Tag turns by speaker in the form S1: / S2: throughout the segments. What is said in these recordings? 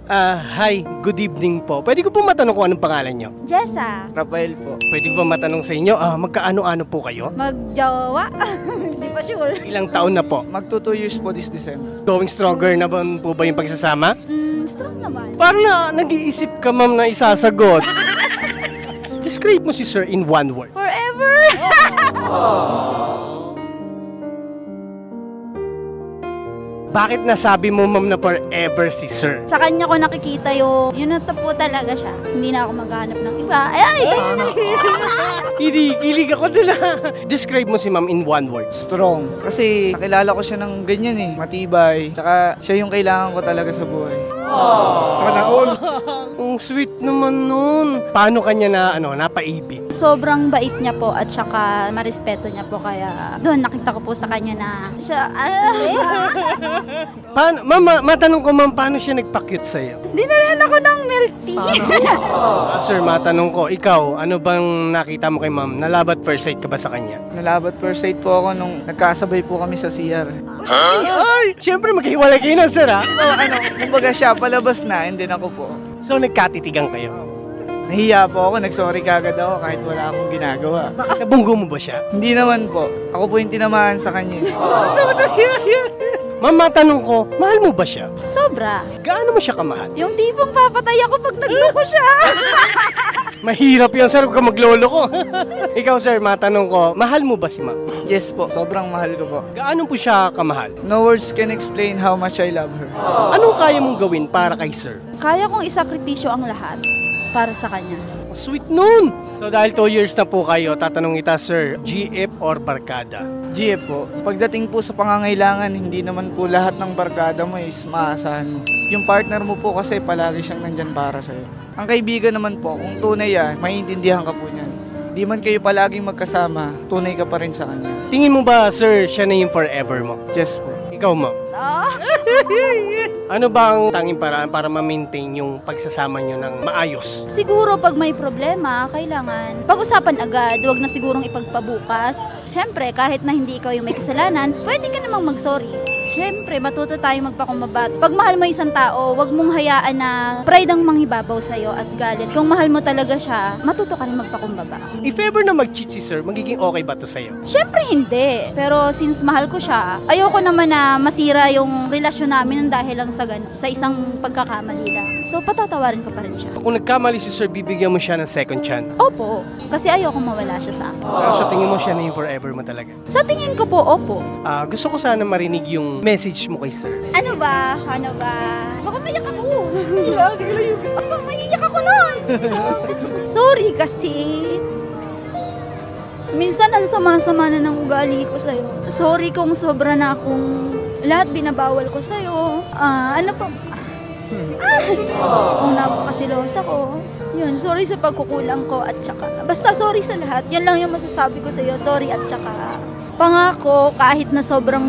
S1: Hi, good evening po. Pwede ko po matanong kung anong pangalan nyo?
S2: Jessa.
S3: Rafael po.
S1: Pwede ko ba matanong sa inyo, magkaano-ano po kayo?
S2: Magjowa? Hindi pa sure.
S1: Ilang taon na po?
S3: Magto 2 years po this December.
S1: Going stronger na ba po ba yung pagsasama?
S2: Strong naman.
S1: Parang nag-iisip ka ma'am na isasagot. Describe mo si sir in one word.
S2: Forever!
S1: Bakit nasabi mo ma'am na forever si sir?
S2: Sa kanya ko nakikita yun na po talaga siya. Hindi na ako maghanap ng iba. Ay!
S1: Kilig ako dala. Describe mo si ma'am in one word.
S3: Strong. Kasi nakilala ko siya ng ganyan eh. Matibay. Tsaka siya yung kailangan ko talaga sa buhay. Sana all.
S1: Ang sweet naman nun. Paano kanya napaibig?
S2: Sobrang bait niya po at saka marespeto niya po. Kaya doon nakita ko po sa kanya na siya...
S1: Matanong ko ma'am, paano siya nagpa-cute sa'yo?
S2: Dinalahan ako ng milk tea.
S1: Sir, matanong ko, ikaw, ano bang nakita mo kay ma'am? Nalabat first sight ka ba sa kanya?
S3: Nalabat first sight po ako nung nagkasabay po kami sa CR.
S1: Ay, syempre maghiwalay kayo na sir ha?
S3: Kumbaga siya palabas na and then ako po.
S1: So nagkatitigan kayo?
S3: Nahiya po ako, nagsorry kagad ako kahit wala akong ginagawa.
S1: Nabunggo mo ba siya?
S3: Hindi naman po. Ako po yung tinamaan sa kanya.
S1: Ma'am, matanong ko, mahal mo ba siya?
S2: Sobra.
S1: Gaano mo siya kamahal?
S2: Yung tipong papatay ako pag nagloko siya.
S1: Mahirap yan sir, huwag ka maglolo ko. Ikaw sir, matanong ko, mahal mo ba si ma'am?
S3: Yes po, sobrang mahal ko po.
S1: Gaano po siya kamahal?
S3: No words can explain how much I love her.
S1: Anong kaya mong gawin para kay sir?
S2: Kaya kong isakripisyo ang lahat para sa kanya.
S1: Sweet nun! So dahil 2 years na po kayo, tatanong kita sir, GF or barkada?
S3: GF po, pagdating po sa pangangailangan, hindi naman po lahat ng barkada mo is maasahan mo. Yung partner mo po kasi palagi siyang nandyan para sa'yo. Ang kaibigan naman po, kung tunay yan, maiintindihan ka po niyan. Di man kayo palaging magkasama, tunay ka pa rin sa kanya.
S1: Tingin mo ba sir, siya na yung forever mo?
S3: Yes po.
S1: Ikaw ma'am? Ano ba ang tanging paraan para ma-maintain yung pagsasama nyo ng maayos?
S2: Siguro pag may problema, kailangan pag-usapan agad, huwag na sigurong ipagpabukas. Siyempre, kahit na hindi ikaw yung may kasalanan, pwede ka namang mag-sorry. Siyempre, matuto tayong magpakumbaba. Pag mahal mo isang tao, huwag mong hayaan na pride ang manghibabaw sa'yo at galit. Kung mahal mo talaga siya, matuto ka rin magpakumbaba.
S1: If ever na mag-cheat si sir, magiging okay ba to sa'yo?
S2: Siyempre hindi. Pero since mahal ko siya, ayoko naman na masira yung relasyon namin dahil lang sa isang pagkakamali lang. So, patatawarin ko pa rin siya.
S1: Kung nagkamali si sir, bibigyan mo siya ng second chance.
S2: Opo. Kasi ayoko mawala siya sa akin.
S1: Pero sa tingin mo siya na yung forever mo talaga?
S2: Sa tingin ko po, opo.
S1: Gusto ko sana marinig yung message mo kay sir.
S2: Ano ba? Baka maiyak ako. Sige lang yung gusto. Baka maiyak ako nun. Sorry kasi. Minsan ang sama-sama na ng ugali ko sa'yo. Sorry kung sobra na akong lahat binabawal ko sa'yo. Kung napakasilosa ko. Yun, sorry sa pagkukulang ko at saka. Basta sorry sa lahat. Yan lang yung masasabi ko sa'yo. Sorry at saka. Pangako, kahit na sobrang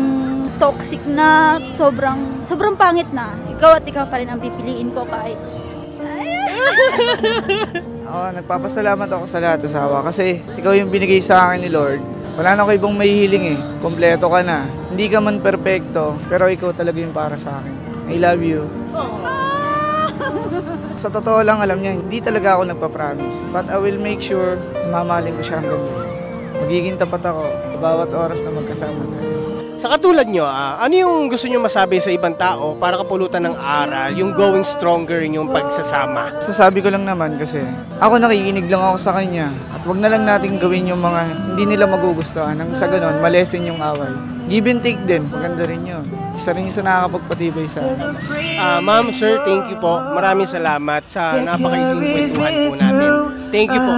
S2: toxic na, sobrang pangit na. Ikaw pa rin ang pipiliin ko kahit.
S3: Nagpapasalamat ako sa lahat, asawa, kasi ikaw yung binigay sa akin ni Lord. Wala na ako ibang mahihiling eh. Kompleto ka na. Hindi ka man perfecto, pero ikaw talaga yung para sa akin. I love you. Sa totoo lang, alam niya, hindi talaga ako nagpa-promise. But I will make sure mamahalin ko siya hanggang doon. Magiging tapat ako sa bawat oras na magkasama tayo.
S1: Sa katulad nyo, ano yung gusto nyo masabi sa ibang tao para kapulutan ng aral, yung going stronger yung pagsasama?
S3: Sasabi ko lang naman kasi ako nakikinig lang ako sa kanya at wag na lang natin gawin yung mga hindi nila magugustuhan nang sa ganon malesen yung away. Give and take din, maganda rin yun. Isa rin yung sa nakakapagpatibay sa akin.
S1: Ma'am, sir, thank you po. Maraming salamat sa napakaiging kwentuhan po natin. Thank you po.